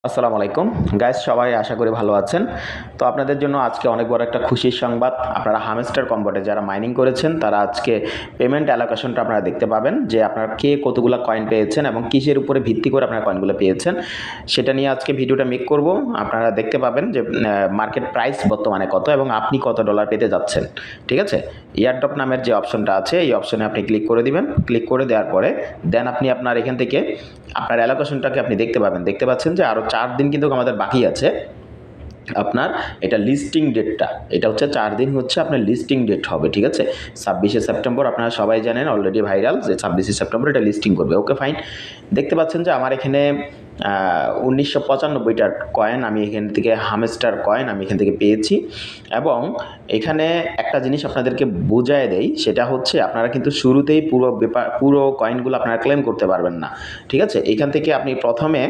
আসসালামু আলাইকুম গাইস, সবাই আশা করি ভালো আছেন। তো আপনাদের জন্য আজকে অনেক বড় একটা খুশির সংবাদ। আপনারা হামস্টার কম্বোটে যারা মাইনিং করেছেন তারা আজকে পেমেন্ট অ্যালোকেশনটা আপনারা দেখতে পাবেন যে আপনারা কে কতগুলো কয়েন পেয়েছেন এবং কিসের উপরে ভিত্তি করে আপনারা কয়েনগুলো পেয়েছেন সেটা নিয়ে আজকে ভিডিওটা মেক করব। আপনারা দেখতে পাবেন যে মার্কেট প্রাইস বর্তমানে কত এবং আপনি কত ডলার পেতে যাচ্ছেন। ঠিক আছে, এয়ারড্রপ নামের যে অপশনটা আছে এই অপশনে আপনি ক্লিক করে দিবেন। ক্লিক করে দেওয়ার পরে দেন আপনি আপনার এখান থেকে আপনার অ্যালোকেশনটাকে আপনি দেখতে পাবেন। দেখতে পাচ্ছেন যে আরও 4 দিন কিন্তু আমাদের বাকি আছে। আপনার এটা লিস্টিং ডেটটা, এটা হচ্ছে 4 দিন হচ্ছে আপনার লিস্টিং ডেট হবে। ঠিক আছে, 26শে সেপ্টেম্বর আপনারা সবাই জানেন, অলরেডি ভাইরাল যে 26শে সেপ্টেম্বর এটা লিস্টিং করবে। Okay fine. দেখতে পাচ্ছেন যে আমার এখানে 1995টার কয়েন আমি এখান থেকে হামস্টার কয়েন আমি এখান থেকে পেয়েছি। এবং এখানে একটা জিনিস আপনাদেরকে বোঝায় দেই, সেটা হচ্ছে আপনারা কিন্তু শুরুতেই পুরো কয়েনগুলো আপনারা ক্লেম করতে পারবেন না। ঠিক আছে, এখান থেকে প্রথমে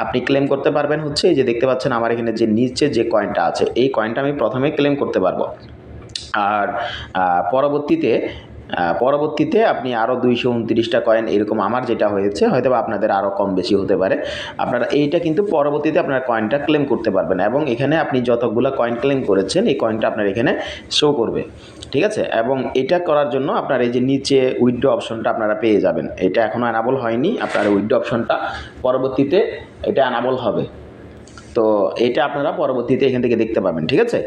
আপনি ক্লেম করতে পারবেন হচ্ছে এই যে দেখতে পাচ্ছেন আমার এখানে যে নিচে যে কয়েনটা আছে এই কয়েনটা আমি প্রথমে ক্লেম করতে পারবো। আর পরবর্তীতে আপনি আরও 229টা কয়েন এরকম আমার যেটা হয়েছে, হয়তো আপনাদের আরও কম বেশি হতে পারে। আপনারা এইটা কিন্তু পরবর্তীতে আপনার কয়েনটা ক্লেম করতে পারবেন এবং এখানে আপনি যতগুলো কয়েন ক্লেম করেছেন এই কয়েনটা আপনার এখানে শো করবে। ঠিক আছে, এবং এটা করার জন্য আপনার এই যে নিচে উইথড্র অপশনটা আপনারা পেয়ে যাবেন। এটা এখনও অ্যানাবল হয়নি, আপনার উইথড্র অপশনটা পরবর্তীতে এটা অ্যানাবল হবে। তো এটা আপনারা পরবর্তীতে এখান থেকে দেখতে পাবেন। ঠিক আছে,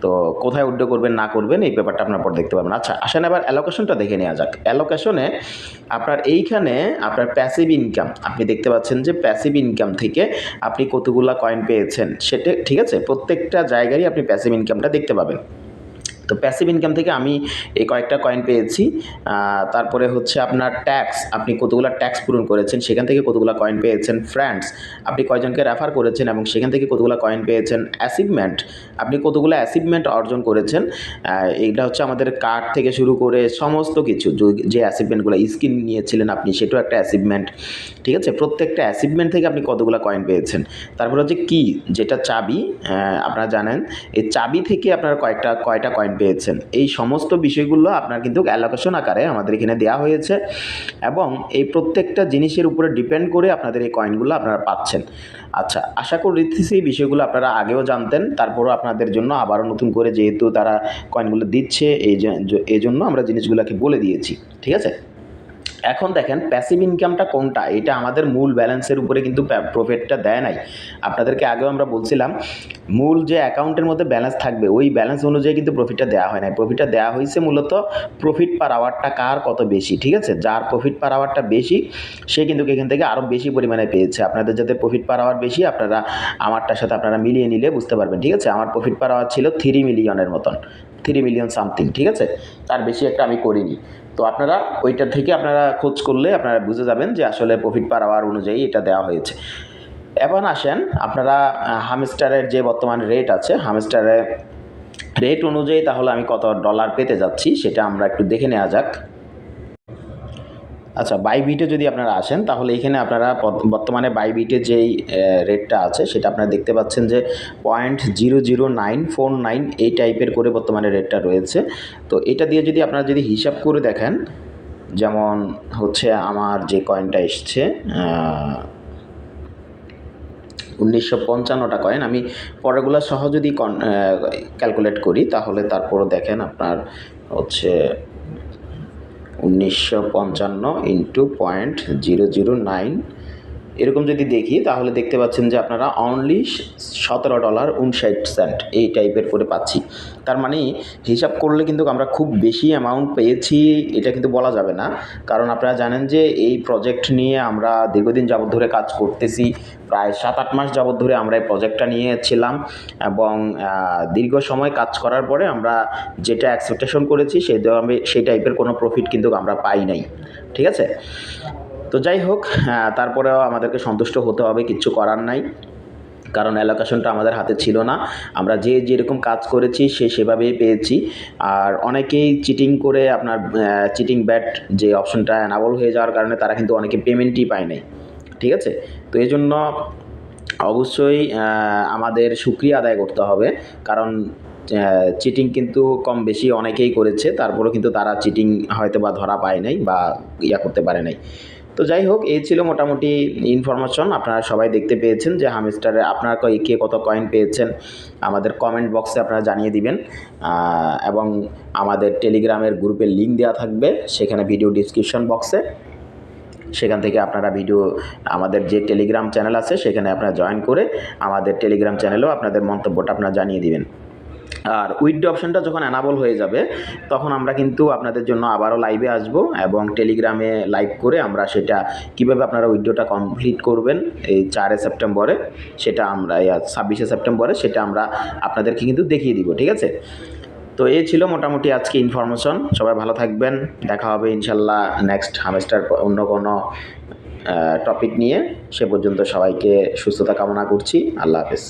তো কোথায় উইথড্র করবেন না করবেন এই ব্যাপারটা আপনার পর দেখতে পাবেন। আচ্ছা আসেন এবার অ্যালোকেশনটা দেখে নেওয়া যাক। অ্যালোকেশনে আপনার এইখানে আপনার প্যাসিভ ইনকাম আপনি দেখতে পাচ্ছেন যে প্যাসিভ ইনকাম থেকে আপনি কতগুলা কয়েন পেয়েছেন সেটা। ঠিক আছে, প্রত্যেকটা জায়গারই আপনি প্যাসিভ ইনকামটা দেখতে পাবেন। তো প্যাসিভ ইনকাম থেকে আমি এই কয়েকটা কয়েন পেয়েছি। তারপরে হচ্ছে আপনার ট্যাক্স, আপনি কতগুলো ট্যাক্স পূরণ করেছেন সেখান থেকে কতগুলো কয়েন পেয়েছেন। ফ্রেন্ডস, আপনি কয়জনকে রেফার করেছেন এবং সেখান থেকে কতগুলো কয়েন পেয়েছেন। অ্যাচিভমেন্ট, আপনি কতগুলো অ্যাচিভমেন্ট অর্জন করেছেন। এইটা হচ্ছে আমাদের কার্ড থেকে শুরু করে সমস্ত কিছু যে অ্যাচিভমেন্টগুলো স্কিন নিয়েছিলেন আপনি, সেটাও একটা অ্যাচিভমেন্ট। ঠিক আছে, প্রত্যেকটা অ্যাচিভমেন্ট থেকে আপনি কতগুলো কয়েন পেয়েছেন। তারপর হচ্ছে কি, যেটা চাবি, আপনারা জানেন এই চাবি থেকে আপনার কয়টা কয়েন পেয়েছেন। এই সমস্ত বিষয়গুলো আপনার কিন্তু অ্যালোকেশন আকারে আমাদের এখানে দেওয়া হয়েছে এবং এই প্রত্যেকটা জিনিসের উপরে ডিপেন্ড করে আপনাদের এই কয়েনগুলো আপনারা পাচ্ছেন। আচ্ছা, আশা করছি এই বিষয়গুলো আপনারা আগেও জানতেন, তারপরও আপনাদের জন্য আবারও নতুন করে যেহেতু তারা কয়েনগুলো দিচ্ছে এই জন্য আমরা জিনিসগুলোকে বলে দিয়েছি। ঠিক আছে, এখন দেখেন প্যাসিভ ইনকামটা কোনটা, এটা আমাদের মূল ব্যালেন্সের উপরে কিন্তু প্রফিটটা দেয় নাই। আপনাদেরকে আগেও আমরা বলছিলাম মূল যে অ্যাকাউন্টের মধ্যে ব্যালেন্স থাকবে ওই ব্যালেন্স অনুযায়ী কিন্তু প্রফিটটা দেওয়া হয় না। প্রফিটটা দেওয়া হয়েছে মূলত প্রফিট পার আওয়ারটা কার কত বেশি। ঠিক আছে, যার প্রফিট পার আওয়ারটা বেশি সে কিন্তু এখান থেকে আরও বেশি পরিমাণে পেয়েছে। আপনাদের যাদের প্রফিট পার আওয়ার বেশি আপনারা আমারটার সাথে আপনারা মিলিয়ে নিলে বুঝতে পারবেন। ঠিক আছে, আমার প্রফিট পার আওয়ার ছিল 3 মিলিয়নের মতন, 3 মিলিয়ন সামথিং। ঠিক আছে, তার বেশি একটা আমি করিনি। তো আপনারা ওইটার থেকে আপনারা খোঁজ করলে আপনারা বুঝে যাবেন যে আসলে প্রফিট পার আওয়ার অনুযায়ী এটা দেওয়া হয়েছে। এখন আসেন আপনারা হামস্টারের যে বর্তমান রেট আছে, হামস্টারের রেট অনুযায়ী তাহলে আমি কত ডলার পেতে যাচ্ছি সেটা আমরা একটু দেখে নেওয়া যাক। আচ্ছা, বাইবিটে যদি আপনারা আসেন তাহলে এখানে আপনারা বর্তমানে বাইবিটে যেই রেটটা আছে সেটা আপনারা দেখতে পাচ্ছেন যে 0.00949 এই টাইপের করে বর্তমানে রেটটা রয়েছে। তো এটা দিয়ে যদি আপনারা যদি হিসাব করে দেখেন, যেমন হচ্ছে আমার যে কয়েনটা এসছে 1955টা কয়েন, আমি পরেরগুলো সহ যদি ক্যালকুলেট করি তাহলে তারপরও দেখেন আপনার হচ্ছে 1955 ইন্টু 0.009 এরকম যদি দেখি তাহলে দেখতে পাচ্ছেন যে আপনারা অনলি $17.59 এই টাইপের করে পাচ্ছি। তার মানে হিসাব করলে কিন্তু আমরা খুব বেশি অ্যামাউন্ট পেয়েছি এটা কিন্তু বলা যাবে না, কারণ আপনারা জানেন যে এই প্রজেক্ট নিয়ে আমরা দীর্ঘদিন যাবত ধরে কাজ করতেছি। প্রায় 7-8 মাস যাবত ধরে আমরা এই প্রজেক্টটা নিয়েছিলাম এবং দীর্ঘ সময় কাজ করার পরে আমরা যেটা এক্সপেকটেশন করেছি সেই টাইপের কোনো প্রফিট কিন্তু আমরা পাই নাই। ঠিক আছে, তো যাই হোক, তারপরেও আমাদেরকে সন্তুষ্ট হতে হবে, কিচ্ছু করার নাই, কারণ অ্যালোকেশনটা আমাদের হাতে ছিল না। আমরা যেরকম কাজ করেছি সেভাবেই পেয়েছি। আর অনেকেই চিটিং করে আপনার চিটিং ব্যাট যে অপশনটা অ্যানাবল হয়ে যাওয়ার কারণে তারা কিন্তু অনেকে পেমেন্টই পায় নাই। ঠিক আছে, তো এই জন্য অবশ্যই আমাদের শুকরিয়া আদায় করতে হবে, কারণ চিটিং কিন্তু কম বেশি অনেকেই করেছে, তারপরেও কিন্তু তারা চিটিং হয়তো বা ধরা পায় নাই বা করতে পারে নাই। তো যাই হোক, এই ছিল মোটামুটি ইনফরমেশন। আপনারা সবাই দেখতে পেয়েছেন যে হামস্টারে আপনারা কে কত কয়েন পেয়েছেন আমাদের কমেন্ট বক্সে আপনারা জানিয়ে দিবেন। এবং আমাদের টেলিগ্রামের গ্রুপের লিঙ্ক দেওয়া থাকবে সেখানে ভিডিও ডিসক্রিপশন বক্সে, সেখান থেকে আপনারা আমাদের যে টেলিগ্রাম চ্যানেল আছে সেখানে আপনারা জয়েন করে আমাদের টেলিগ্রাম চ্যানেলেও আপনাদের মন্তব্যটা আপনারা জানিয়ে দিবেন। আর উইথড্র অপশনটা যখন অ্যানাবল হয়ে যাবে তখন আমরা কিন্তু আপনাদের জন্য আবারও লাইভে আসব এবং টেলিগ্রামে লাইভ করে আমরা সেটা কীভাবে আপনারা উইথড্রটা কমপ্লিট করবেন এই 4 সেপ্টেম্বরে, সেটা আমরা 26 সেপ্টেম্বরে সেটা আমরা আপনাদেরকে কিন্তু দেখিয়ে দিব, ঠিক আছে? তো এই ছিল মোটামুটি আজকে ইনফরমেশন। সবাই ভালো থাকবেন, দেখা হবে ইনশাল্লাহ নেক্সট হামস্টার অন্য কোনো টপিক নিয়ে। সে পর্যন্ত সবাইকে সুস্থতা কামনা করছি। আল্লাহ হাফেজ।